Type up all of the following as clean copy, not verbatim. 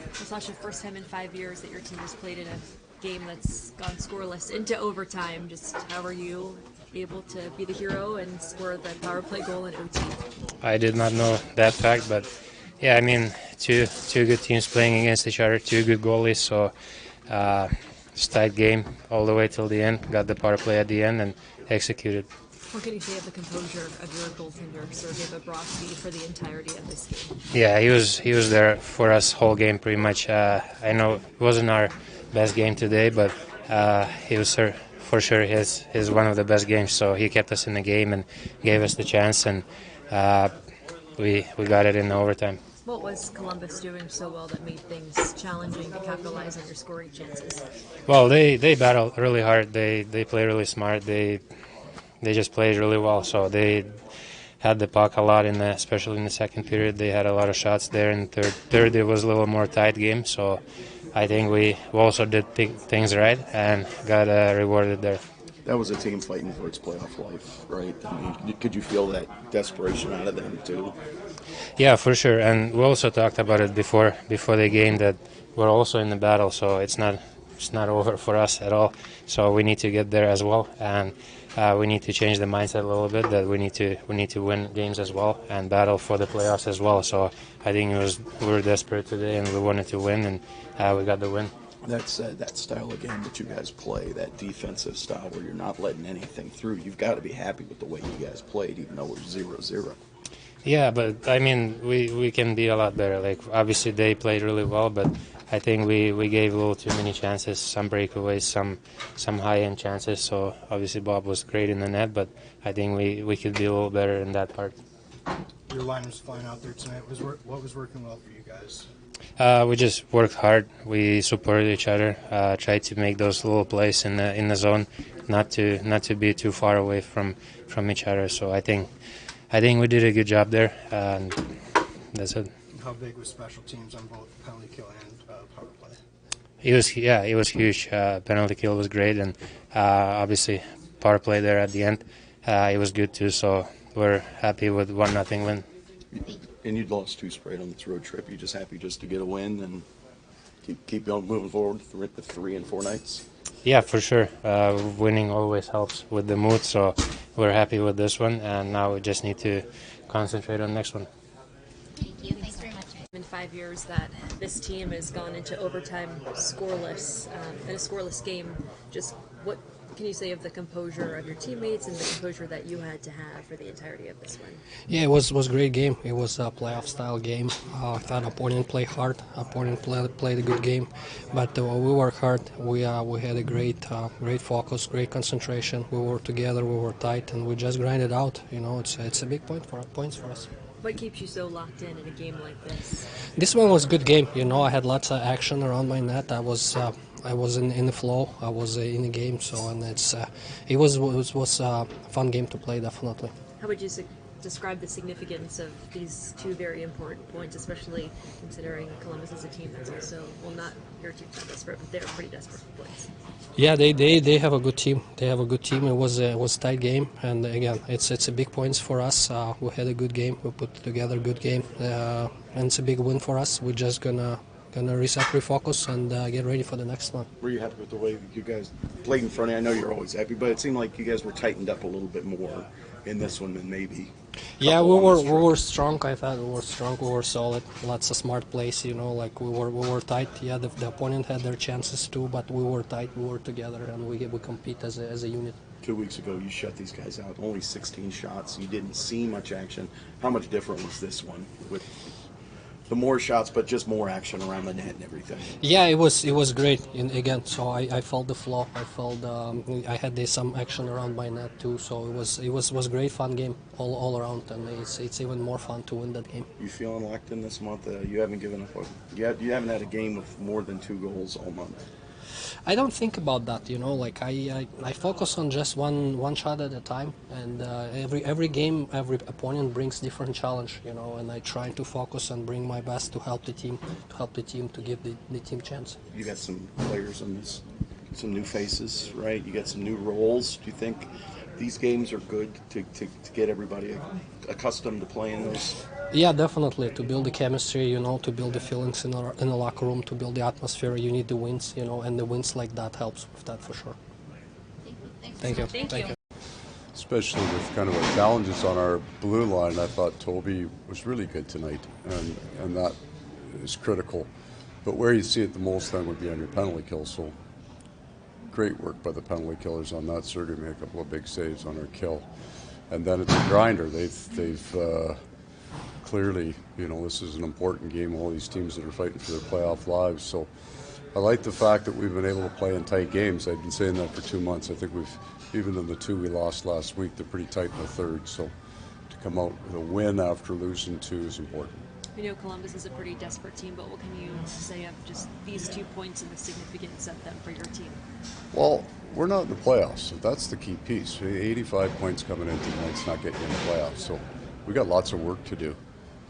It's not your first time in 5 years that your team has played in a game that's gone scoreless into overtime. Just how are you able to be the hero and score the power play goal in OT? I did not know that fact, but yeah, I mean, two good teams playing against each other, two good goalies, so it's tight game all the way till the end. Got the power play at the end and executed. What can you say of the composure of your goaltender, Sergei Bobrovsky, for the entirety of this game? Yeah, he was there for us whole game pretty much. I know it wasn't our best game today, but he was for sure his one of the best games. So he kept us in the game and gave us the chance, and we got it in overtime. What was Columbus doing so well that made things challenging to capitalize on your scoring chances? Well, they battled really hard. They play really smart. They just played really well. So they had the puck a lot especially in the second period. They had a lot of shots there. In the third it was a little more tight game. So I think we also did things right and got rewarded there. That was a team fighting for its playoff life, right? I mean, could you feel that desperation out of them too? Yeah, for sure. And we also talked about it before the game that we're also in the battle. So it's not over for us at all. So we need to get there as well, and we need to change the mindset a little bit that we need to win games as well and battle for the playoffs as well. So I think we were desperate today and we wanted to win, and we got the win. That style of game that you guys play, that defensive style where you're not letting anything through, you've got to be happy with the way you guys played, even though we're 0-0. Yeah, but I mean, we can be a lot better. Like, obviously they played really well, but I think we gave a little too many chances, some breakaways, some high-end chances. So obviously Bob was great in the net, but I think we could be a little better in that part. Your line was flying out there tonight. What was working well for you guys? We just worked hard. We supported each other. Tried to make those little plays in the zone, not to be too far away from each other. So I think we did a good job there, and that's it. How big was special teams on both penalty kill and power play? It was huge. Penalty kill was great, and obviously power play there at the end. It was good too. So we're happy with 1-0 win. And you'd lost 2 straight on this road trip. You just happy just to get a win and keep on moving forward with the 3 and 4 nights? Yeah, for sure. Winning always helps with the mood, so we're happy with this one, and now we just need to concentrate on the next one. Thank you. Thanks very much. In 5 years that this team has gone into overtime scoreless, in a scoreless game, just what can you say of the composure of your teammates and the composure that you had to have for the entirety of this one? Yeah, it was a great game. It was a playoff style game. I thought opponent played hard. Opponent played a good game, but we worked hard. We had a great focus, great concentration. We were together, we were tight, and we just grinded out. You know, it's a big points for us. What keeps you so locked in a game like this? This one was a good game. You know, I had lots of action around my net. I was in the flow. I was in the game. So, and it was a fun game to play, definitely. How would you describe the significance of these 2 very important points, especially considering Columbus is a team that's also, well, not your team's not desperate, but they're pretty desperate for points? Yeah, they have a good team. They have a good team. It was a tight game, and again, it's a big points for us. We had a good game. We put together a good game, and it's a big win for us. We're just gonna reset, refocus, and get ready for the next one. Were you happy with the way you guys played in front of you? I know you're always happy, but it seemed like you guys were tightened up a little bit more in this one than maybe. Yeah, we were strong. I thought we were strong. We were solid. Lots of smart plays. You know, like we were tight. Yeah, the opponent had their chances too, but we were tight. We were together, and we compete as a unit. 2 weeks ago, you shut these guys out. Only 16 shots. You didn't see much action. How much different was this one with the more shots, but just more action around the net and everything? Yeah, it was great. And again, so I felt the flow. I felt I had some action around my net too. So it was great, fun game all around, and it's even more fun to win that game. You feeling locked in this month? You haven't given up. You haven't had a game with more than 2 goals all month. I don't think about that, you know. Like I focus on just one shot at a time, and every game, every opponent brings different challenge, you know. And I try to focus and bring my best to help the team, to give the team chance. You got some players on this, some new faces, right? You got some new roles. Do you think these games are good to get everybody accustomed to playing those Yeah, definitely. To build the chemistry, to build the feelings in the locker room, to build the atmosphere, you need the wins, and the wins like that helps with that for sure. Thank you. Thank you. Thank you. Especially with kind of our challenges on our blue line. I thought Toby was really good tonight, and that is critical. But where you see it the most then would be on your penalty kill. So great work by the penalty killers on that. Sergey made a couple of big saves on our kill. And then it's a grinder. They've clearly, this is an important game. All these teams that are fighting for their playoff lives. So I like the fact that we've been able to play in tight games. I've been saying that for 2 months. I think even in the 2 we lost last week, they're pretty tight in the third. So to come out with a win after losing 2 is important. We know Columbus is a pretty desperate team, but what can you say of just these 2 points and the significance of them for your team? Well, we're not in the playoffs, so that's the key piece. 85 points coming in tonight's not getting in the playoffs, so we got lots of work to do.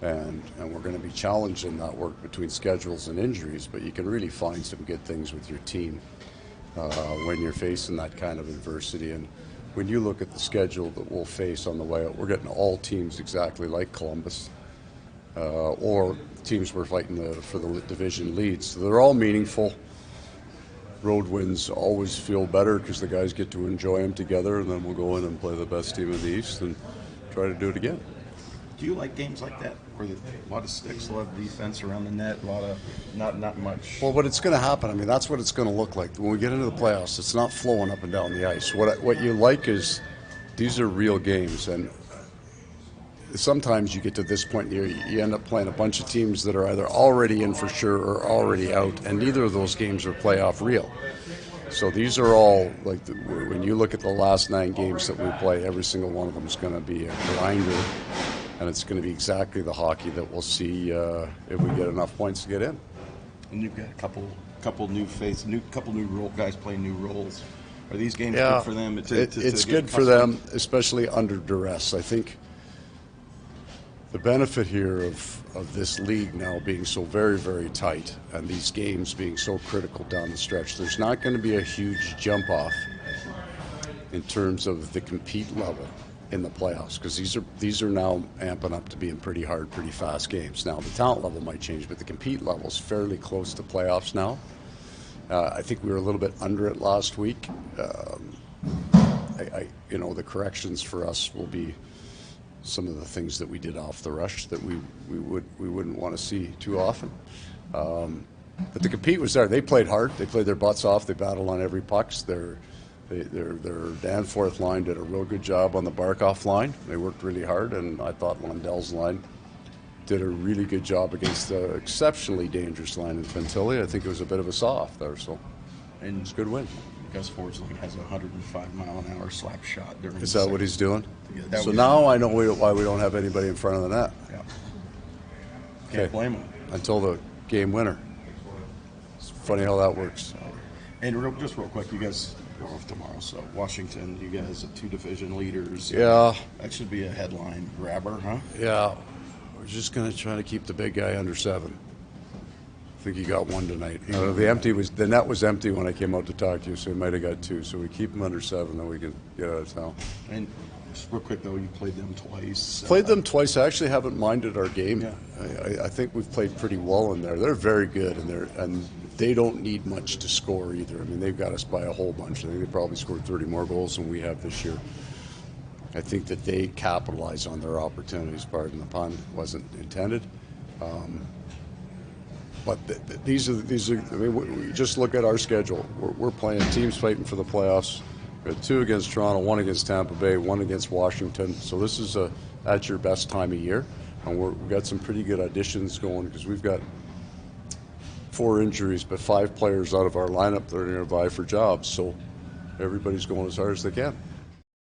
And we're going to be challenged in that work between schedules and injuries, but you can really find some good things with your team when you're facing that kind of adversity. And when you look at the schedule that we'll face on the way out, we're getting all teams exactly like Columbus. Or teams we're fighting for the division leads. So they're all meaningful. Road wins always feel better because the guys get to enjoy them together, and then we'll go in and play the best team in the East and try to do it again. Do you like games like that where a lot of sticks, a lot of defense around the net, a lot of not much? Well, but it's going to happen. I mean, that's what it's going to look like when we get into the playoffs. It's not flowing up and down the ice. What you like is these are real games, and sometimes you get to this point, you end up playing a bunch of teams that are either already in for sure or already out, and neither of those games are playoff real. So these are all, like, when you look at the last 9 games that we play, every single one of them is going to be a grinder, and it's going to be exactly the hockey that we'll see if we get enough points to get in. And you've got a couple new faces, couple new role guys playing new roles. Are these games Yeah, good for them? It's good for them, especially under duress. I think the benefit here of this league now being so very, very tight and these games being so critical down the stretch, there's not going to be a huge jump off in terms of the compete level in the playoffs, because these are now amping up to being pretty hard, pretty fast games. Now the talent level might change, but the compete level is fairly close to playoffs now. I think we were a little bit under it last week. The corrections for us will be some of the things that we did off the rush that we wouldn't want to see too often. But the compete was there. They played hard. They played their butts off. They battled on every puck. Their Danforth line did a real good job on the Barkov line. They worked really hard, and I thought Lundell's line did a really good job against the exceptionally dangerous line in Fantilli. I think it was a bit of a soft there, so And it's a good win. Gus Forsling has a 105-mile-an-hour slap shot during. Is that what he's doing? Yeah, So now I know why we don't have anybody in front of the net. Yeah. Can't blame him. Until the game winner. It's funny how that works. And just real quick, you guys go off tomorrow. So Washington, you guys are 2 division leaders. Yeah. That should be a headline grabber, huh? Yeah. We're just going to try to keep the big guy under 7. I think he got 1 tonight. The net was empty when I came out to talk to you, so he might have got 2. So we keep him under 7, then we can get out of town. And just real quick though, you played them twice. Played them twice. I actually haven't minded our game. Yeah. I think we've played pretty well in there. They're very good, and they don't need much to score either. I mean, they've got us by a whole bunch. I think they probably scored 30 more goals than we have this year. I think that they capitalize on their opportunities. Pardon the pun, wasn't intended. But these are. I mean, we just look at our schedule. We're playing teams fighting for the playoffs. We had 2 against Toronto, 1 against Tampa Bay, 1 against Washington. So this is at your best time of year, and we've got some pretty good auditions going because we've got 4 injuries, but 5 players out of our lineup that are going to vie for jobs. So everybody's going as hard as they can.